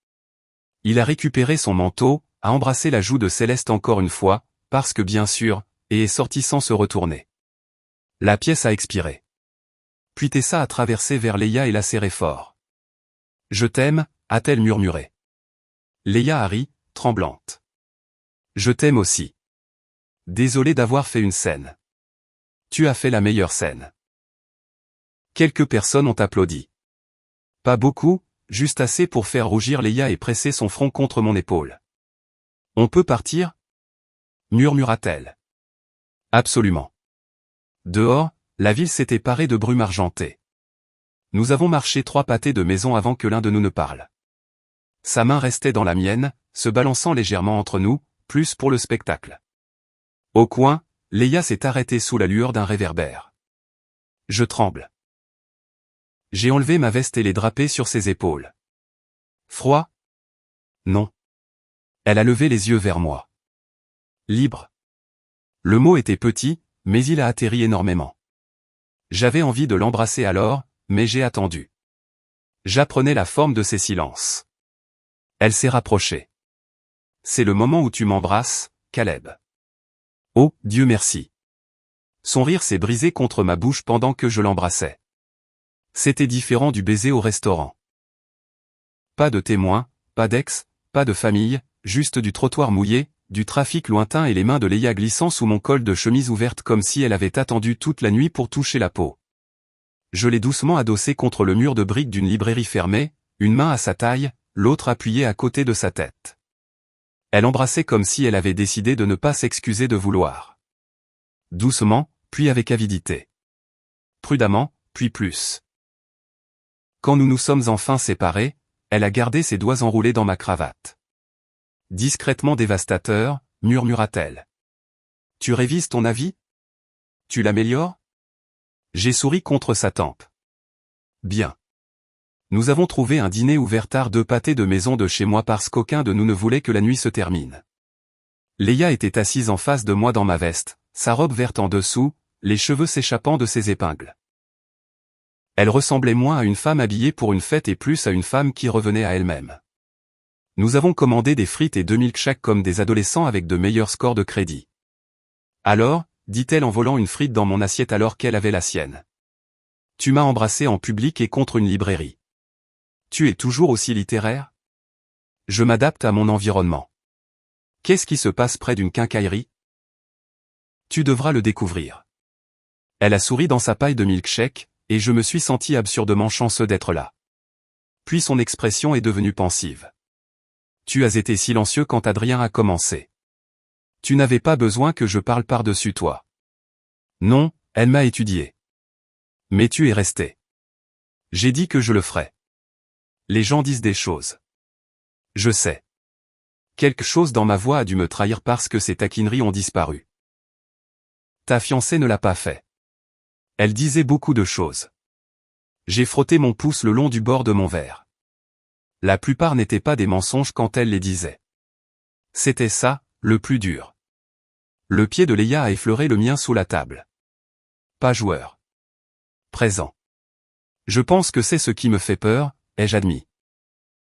Il a récupéré son manteau, a embrassé la joue de Céleste encore une fois, parce que bien sûr, et est sorti sans se retourner. La pièce a expiré. Puis Tessa a traversé vers Léa et l'a serré fort. Je t'aime, a-t-elle murmuré. Léa a ri, tremblante. Je t'aime aussi. Désolé d'avoir fait une scène. Tu as fait la meilleure scène. Quelques personnes ont applaudi. Pas beaucoup, juste assez pour faire rougir Léa et presser son front contre mon épaule. On peut partir? Murmura-t-elle. Absolument. Dehors, la ville s'était parée de brume argentée. Nous avons marché 3 pâtés de maison avant que l'un de nous ne parle. Sa main restait dans la mienne, se balançant légèrement entre nous, plus pour le spectacle. Au coin, Léa s'est arrêtée sous la lueur d'un réverbère. Je tremble. J'ai enlevé ma veste et les drapés sur ses épaules. Froid? Non. Elle a levé les yeux vers moi. Libre. Le mot était petit, mais il a atterri énormément. J'avais envie de l'embrasser alors, mais j'ai attendu. J'apprenais la forme de ses silences. Elle s'est rapprochée. C'est le moment où tu m'embrasses, Caleb. Oh, Dieu merci. Son rire s'est brisé contre ma bouche pendant que je l'embrassais. C'était différent du baiser au restaurant. Pas de témoins, pas d'ex, pas de famille, juste du trottoir mouillé, du trafic lointain et les mains de Léa glissant sous mon col de chemise ouverte comme si elle avait attendu toute la nuit pour toucher la peau. Je l'ai doucement adossée contre le mur de briques d'une librairie fermée, une main à sa taille, l'autre appuyée à côté de sa tête. Elle embrassait comme si elle avait décidé de ne pas s'excuser de vouloir. Doucement, puis avec avidité. Prudemment, puis plus. Quand nous nous sommes enfin séparés, elle a gardé ses doigts enroulés dans ma cravate. Discrètement dévastateur, murmura-t-elle. Tu révises ton avis? Tu l'améliores? J'ai souri contre sa tempe. Bien. Nous avons trouvé un dîner ouvert tard 2 pâtés de maison de chez moi parce qu'aucun de nous ne voulait que la nuit se termine. Léa était assise en face de moi dans ma veste, sa robe verte en dessous, les cheveux s'échappant de ses épingles. Elle ressemblait moins à une femme habillée pour une fête et plus à une femme qui revenait à elle-même. Nous avons commandé des frites et 2 milkshakes comme des adolescents avec de meilleurs scores de crédit. Alors, dit-elle en volant une frite dans mon assiette alors qu'elle avait la sienne. Tu m'as embrassé en public et contre une librairie. Tu es toujours aussi littéraire? Je m'adapte à mon environnement. Qu'est-ce qui se passe près d'une quincaillerie? Tu devras le découvrir. Elle a souri dans sa paille de milkshake, et je me suis senti absurdement chanceux d'être là. Puis son expression est devenue pensive. Tu as été silencieux quand Adrien a commencé. Tu n'avais pas besoin que je parle par-dessus toi. Non, elle m'a étudié. Mais tu es resté. J'ai dit que je le ferais. Les gens disent des choses. Je sais. Quelque chose dans ma voix a dû me trahir parce que ces taquineries ont disparu. Ta fiancée ne l'a pas fait. Elle disait beaucoup de choses. J'ai frotté mon pouce le long du bord de mon verre. La plupart n'étaient pas des mensonges quand elle les disait. C'était ça, le plus dur. Le pied de Léa a effleuré le mien sous la table. Pas joueur. Présent. Je pense que c'est ce qui me fait peur, ai-je admis.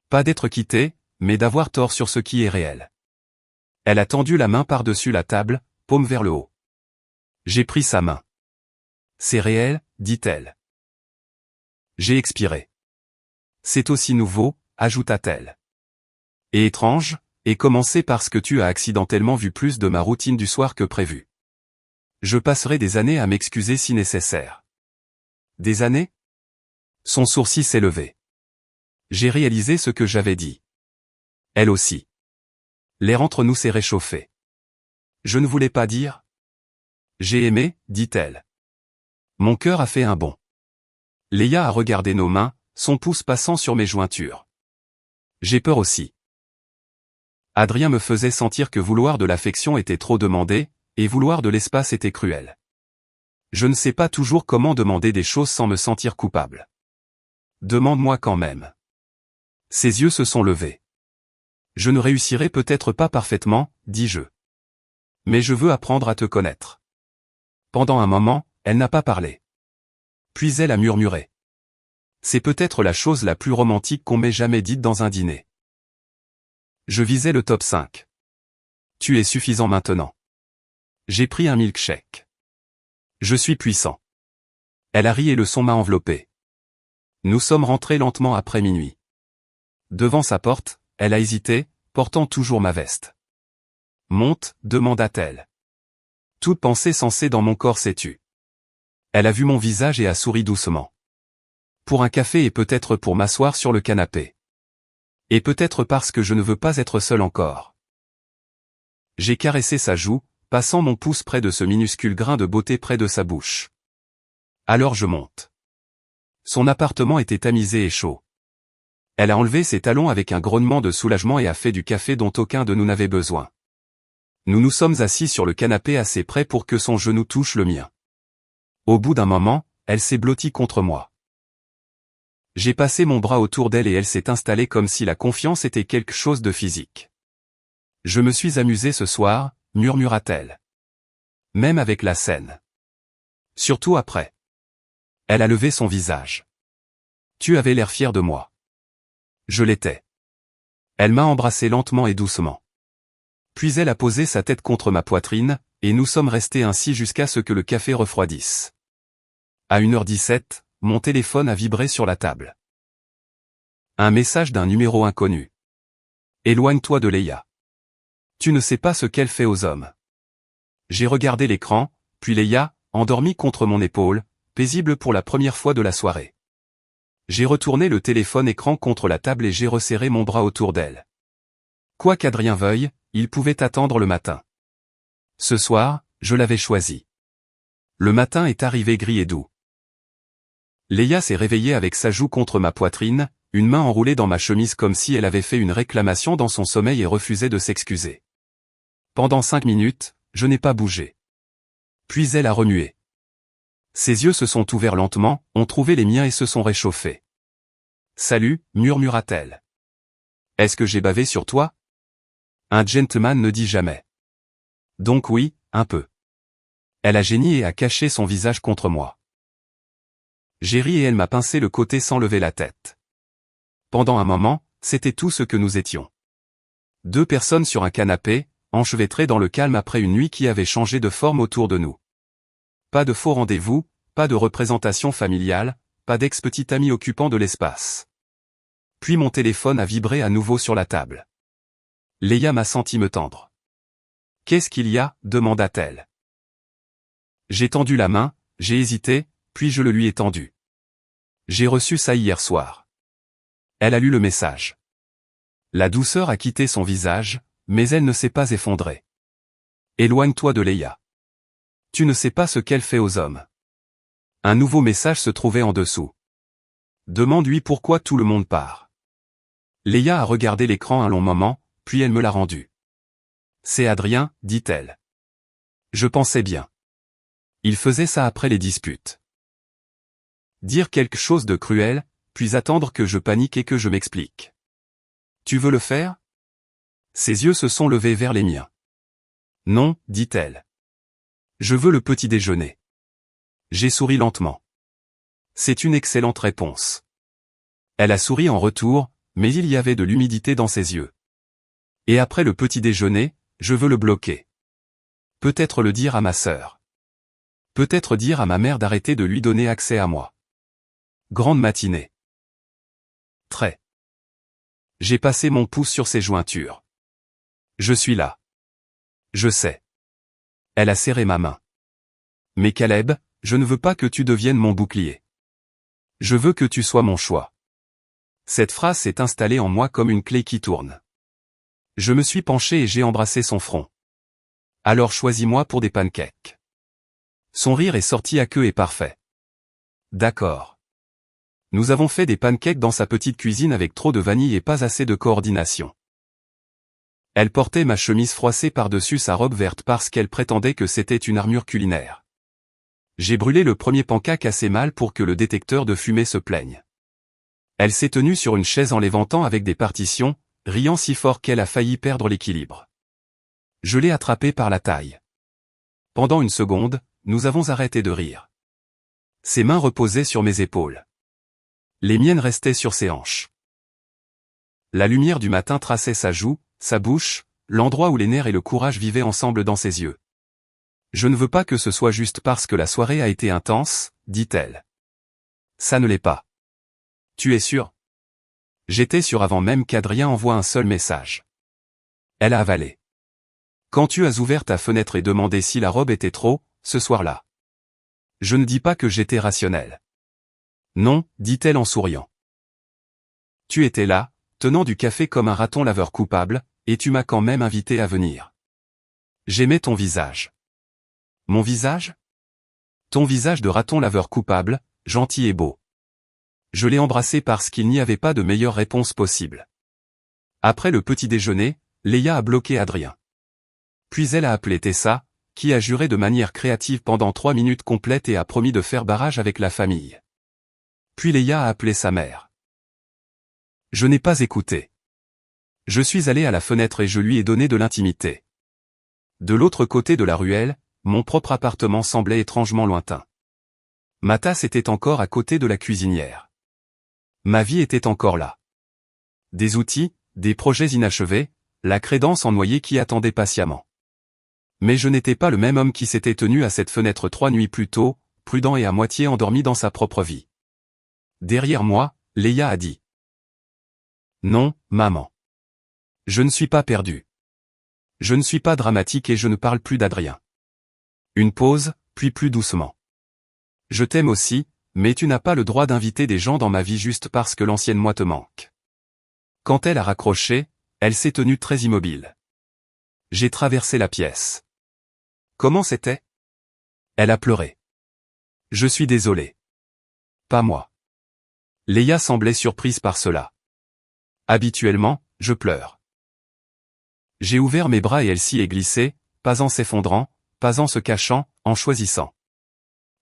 Pas d'être quitté, mais d'avoir tort sur ce qui est réel. Elle a tendu la main par-dessus la table, paume vers le haut. J'ai pris sa main. C'est réel, dit-elle. J'ai expiré. C'est aussi nouveau, ajouta-t-elle. Et étrange, et commencé parce que tu as accidentellement vu plus de ma routine du soir que prévu. Je passerai des années à m'excuser si nécessaire. Des années? Son sourcil s'est levé. J'ai réalisé ce que j'avais dit. Elle aussi. L'air entre nous s'est réchauffé. Je ne voulais pas dire. J'ai aimé, dit-elle. Mon cœur a fait un bond. Léa a regardé nos mains, son pouce passant sur mes jointures. J'ai peur aussi. Adrien me faisait sentir que vouloir de l'affection était trop demandé, et vouloir de l'espace était cruel. Je ne sais pas toujours comment demander des choses sans me sentir coupable. Demande-moi quand même. Ses yeux se sont levés. Je ne réussirai peut-être pas parfaitement, dis-je. Mais je veux apprendre à te connaître. Pendant un moment, elle n'a pas parlé. Puis elle a murmuré. C'est peut-être la chose la plus romantique qu'on m'ait jamais dite dans un dîner. Je visais le top 5. Tu es suffisant maintenant. J'ai pris un milkshake. Je suis puissant. Elle a ri et le son m'a enveloppé. Nous sommes rentrés lentement après minuit. Devant sa porte, elle a hésité, portant toujours ma veste. Monte, demanda-t-elle. Toute pensée censée dans mon corps s'est tue. Elle a vu mon visage et a souri doucement. Pour un café et peut-être pour m'asseoir sur le canapé. Et peut-être parce que je ne veux pas être seul encore. J'ai caressé sa joue, passant mon pouce près de ce minuscule grain de beauté près de sa bouche. Alors je monte. Son appartement était tamisé et chaud. Elle a enlevé ses talons avec un grognement de soulagement et a fait du café dont aucun de nous n'avait besoin. Nous nous sommes assis sur le canapé assez près pour que son genou touche le mien. Au bout d'un moment, elle s'est blottie contre moi. J'ai passé mon bras autour d'elle et elle s'est installée comme si la confiance était quelque chose de physique. Je me suis amusé ce soir, murmura-t-elle. Même avec la scène. Surtout après. Elle a levé son visage. Tu avais l'air fier de moi. Je l'étais. Elle m'a embrassé lentement et doucement. Puis elle a posé sa tête contre ma poitrine, et nous sommes restés ainsi jusqu'à ce que le café refroidisse. À 1h17, mon téléphone a vibré sur la table. Un message d'un numéro inconnu. Éloigne-toi de Léa. Tu ne sais pas ce qu'elle fait aux hommes. J'ai regardé l'écran, puis Léa, endormie contre mon épaule, paisible pour la première fois de la soirée. J'ai retourné le téléphone écran contre la table et j'ai resserré mon bras autour d'elle. Quoi qu'Adrien veuille, il pouvait attendre le matin. Ce soir, je l'avais choisi. Le matin est arrivé gris et doux. Léa s'est réveillée avec sa joue contre ma poitrine, une main enroulée dans ma chemise comme si elle avait fait une réclamation dans son sommeil et refusait de s'excuser. Pendant 5 minutes, je n'ai pas bougé. Puis elle a remué. Ses yeux se sont ouverts lentement, ont trouvé les miens et se sont réchauffés. Salut, murmura-t-elle. Est-ce que j'ai bavé sur toi? Un gentleman ne dit jamais. Donc oui, un peu. Elle a géni et a caché son visage contre moi. J'ai ri et elle m'a pincé le côté sans lever la tête. Pendant un moment, c'était tout ce que nous étions. Deux personnes sur un canapé, enchevêtrées dans le calme après une nuit qui avait changé de forme autour de nous. Pas de faux rendez-vous, pas de représentation familiale, pas d'ex-petit ami occupant de l'espace. Puis mon téléphone a vibré à nouveau sur la table. Léa m'a senti me tendre. « Qu'est-ce qu'il y a » demanda-t-elle. J'ai tendu la main, j'ai hésité, puis je le lui ai tendu. J'ai reçu ça hier soir. Elle a lu le message. La douceur a quitté son visage, mais elle ne s'est pas effondrée. Éloigne-toi de Léa. Tu ne sais pas ce qu'elle fait aux hommes. Un nouveau message se trouvait en dessous. Demande-lui pourquoi tout le monde part. Léa a regardé l'écran un long moment, puis elle me l'a rendu. C'est Adrien, dit-elle. Je pensais bien. Il faisait ça après les disputes. Dire quelque chose de cruel, puis attendre que je panique et que je m'explique. Tu veux le faire ? Ses yeux se sont levés vers les miens. Non, dit-elle. Je veux le petit déjeuner. J'ai souri lentement. C'est une excellente réponse. Elle a souri en retour, mais il y avait de l'humidité dans ses yeux. Et après le petit déjeuner, je veux le bloquer. Peut-être le dire à ma sœur. Peut-être dire à ma mère d'arrêter de lui donner accès à moi. Grande matinée. Très. J'ai passé mon pouce sur ses jointures. Je suis là. Je sais. Elle a serré ma main. Mais Caleb, je ne veux pas que tu deviennes mon bouclier. Je veux que tu sois mon choix. Cette phrase s'est installée en moi comme une clé qui tourne. Je me suis penché et j'ai embrassé son front. Alors choisis-moi pour des pancakes. Son rire est sorti à queue et parfait. D'accord. Nous avons fait des pancakes dans sa petite cuisine avec trop de vanille et pas assez de coordination. Elle portait ma chemise froissée par-dessus sa robe verte parce qu'elle prétendait que c'était une armure culinaire. J'ai brûlé le premier pancake assez mal pour que le détecteur de fumée se plaigne. Elle s'est tenue sur une chaise en l'éventant avec des partitions, riant si fort qu'elle a failli perdre l'équilibre. Je l'ai attrapée par la taille. Pendant une seconde, nous avons arrêté de rire. Ses mains reposaient sur mes épaules. Les miennes restaient sur ses hanches. La lumière du matin traçait sa joue, sa bouche, l'endroit où les nerfs et le courage vivaient ensemble dans ses yeux. Je ne veux pas que ce soit juste parce que la soirée a été intense, dit-elle. Ça ne l'est pas. Tu es sûr ? J'étais sûr avant même qu'Adrien envoie un seul message. Elle a avalé. Quand tu as ouvert ta fenêtre et demandé si la robe était trop, ce soir-là. Je ne dis pas que j'étais rationnel. Non, dit-elle en souriant. Tu étais là, tenant du café comme un raton laveur coupable, et tu m'as quand même invité à venir. J'aimais ton visage. Mon visage ? Ton visage de raton laveur coupable, gentil et beau. Je l'ai embrassé parce qu'il n'y avait pas de meilleure réponse possible. Après le petit déjeuner, Léa a bloqué Adrien. Puis elle a appelé Tessa, qui a juré de manière créative pendant 3 minutes complètes et a promis de faire barrage avec la famille. Puis Léa a appelé sa mère. Je n'ai pas écouté. Je suis allé à la fenêtre et je lui ai donné de l'intimité. De l'autre côté de la ruelle, mon propre appartement semblait étrangement lointain. Ma tasse était encore à côté de la cuisinière. Ma vie était encore là. Des outils, des projets inachevés, la crédence en noyer qui attendait patiemment. Mais je n'étais pas le même homme qui s'était tenu à cette fenêtre 3 nuits plus tôt, prudent et à moitié endormi dans sa propre vie. Derrière moi, Léa a dit. Non, maman. Je ne suis pas perdu. Je ne suis pas dramatique et je ne parle plus d'Adrien. Une pause, puis plus doucement. Je t'aime aussi, mais tu n'as pas le droit d'inviter des gens dans ma vie juste parce que l'ancienne moi te manque. Quand elle a raccroché, elle s'est tenue très immobile. J'ai traversé la pièce. Comment c'était ? Elle a pleuré. Je suis désolé. Pas moi. Léa semblait surprise par cela. Habituellement, je pleure. J'ai ouvert mes bras et elle s'y est glissée, pas en s'effondrant, pas en se cachant, en choisissant.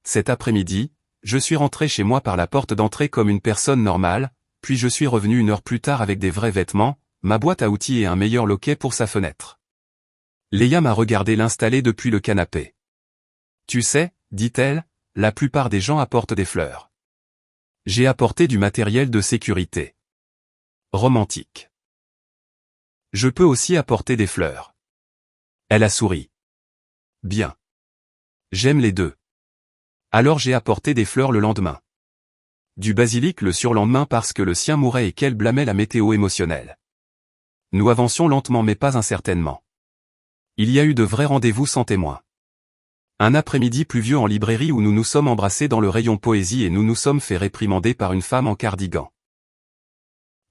Cet après-midi, je suis rentré chez moi par la porte d'entrée comme une personne normale, puis je suis revenu 1 heure plus tard avec des vrais vêtements, ma boîte à outils et un meilleur loquet pour sa fenêtre. Léa m'a regardé l'installer depuis le canapé. Tu sais, dit-elle, la plupart des gens apportent des fleurs. J'ai apporté du matériel de sécurité. Romantique. Je peux aussi apporter des fleurs. Elle a souri. Bien. J'aime les deux. Alors j'ai apporté des fleurs le lendemain. Du basilic le surlendemain parce que le sien mourait et qu'elle blâmait la météo émotionnelle. Nous avancions lentement mais pas incertainement. Il y a eu de vrais rendez-vous sans témoins. Un après-midi pluvieux en librairie où nous nous sommes embrassés dans le rayon poésie et nous nous sommes fait réprimander par une femme en cardigan.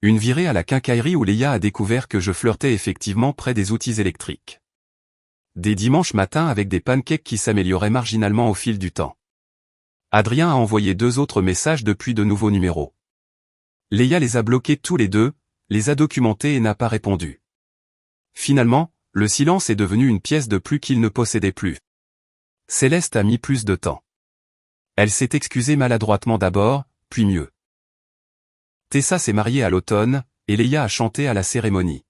Une virée à la quincaillerie où Léa a découvert que je flirtais effectivement près des outils électriques. Des dimanches matins avec des pancakes qui s'amélioraient marginalement au fil du temps. Adrien a envoyé 2 autres messages depuis de nouveaux numéros. Léa les a bloqués tous les 2, les a documentés et n'a pas répondu. Finalement, le silence est devenu une pièce de plus qu'il ne possédait plus. Céleste a mis plus de temps. Elle s'est excusée maladroitement d'abord, puis mieux. Tessa s'est mariée à l'automne, et Léa a chanté à la cérémonie.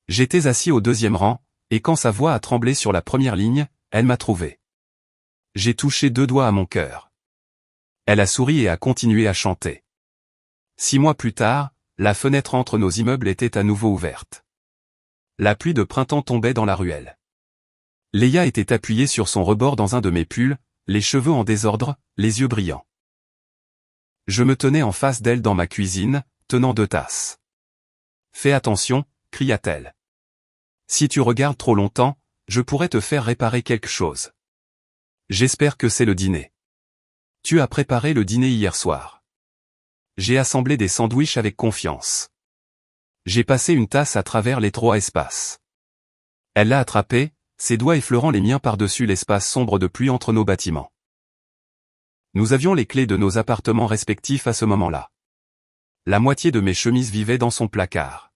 J'étais assis au 2e rang, et quand sa voix a tremblé sur la première ligne, elle m'a trouvé. J'ai touché 2 doigts à mon cœur. Elle a souri et a continué à chanter. 6 mois plus tard, la fenêtre entre nos immeubles était à nouveau ouverte. La pluie de printemps tombait dans la ruelle. Léa était appuyée sur son rebord dans un de mes pulls, les cheveux en désordre, les yeux brillants. Je me tenais en face d'elle dans ma cuisine, tenant 2 tasses. « Fais attention », cria-t-elle. « Si tu regardes trop longtemps, je pourrais te faire réparer quelque chose. J'espère que c'est le dîner. Tu as préparé le dîner hier soir. J'ai assemblé des sandwichs avec confiance. J'ai passé une tasse à travers l'étroit espace. » Elle l'a attrapé, ses doigts effleurant les miens par-dessus l'espace sombre de pluie entre nos bâtiments. Nous avions les clés de nos appartements respectifs à ce moment-là. La moitié de mes chemises vivait dans son placard.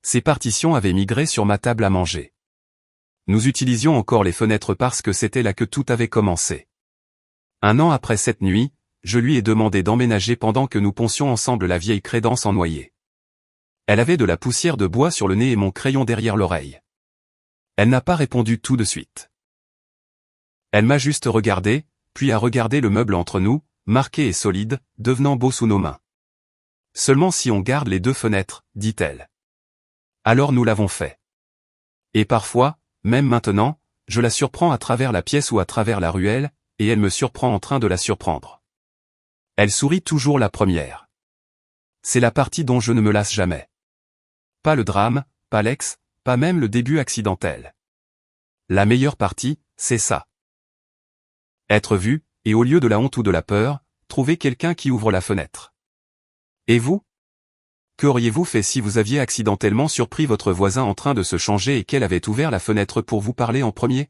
Ses partitions avaient migré sur ma table à manger. Nous utilisions encore les fenêtres parce que c'était là que tout avait commencé. 1 an après cette nuit, je lui ai demandé d'emménager pendant que nous poncions ensemble la vieille crédence en noyer. Elle avait de la poussière de bois sur le nez et mon crayon derrière l'oreille. Elle n'a pas répondu tout de suite. Elle m'a juste regardé, puis a regardé le meuble entre nous, marqué et solide, devenant beau sous nos mains. Seulement si on garde les 2 fenêtres, dit-elle. Alors nous l'avons fait. Et parfois, même maintenant, je la surprends à travers la pièce ou à travers la ruelle, et elle me surprend en train de la surprendre. Elle sourit toujours la première. C'est la partie dont je ne me lasse jamais. Pas le drame, pas l'ex, pas même le début accidentel. La meilleure partie, c'est ça. Être vu, et au lieu de la honte ou de la peur, trouver quelqu'un qui ouvre la fenêtre. Et vous? Qu'auriez-vous fait si vous aviez accidentellement surpris votre voisin en train de se changer et qu'elle avait ouvert la fenêtre pour vous parler en premier?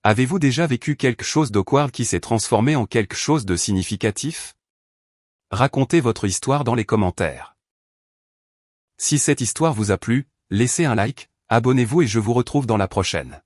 Avez-vous déjà vécu quelque chose d'awkward qui s'est transformé en quelque chose de significatif? Racontez votre histoire dans les commentaires. Si cette histoire vous a plu, laissez un like, abonnez-vous et je vous retrouve dans la prochaine.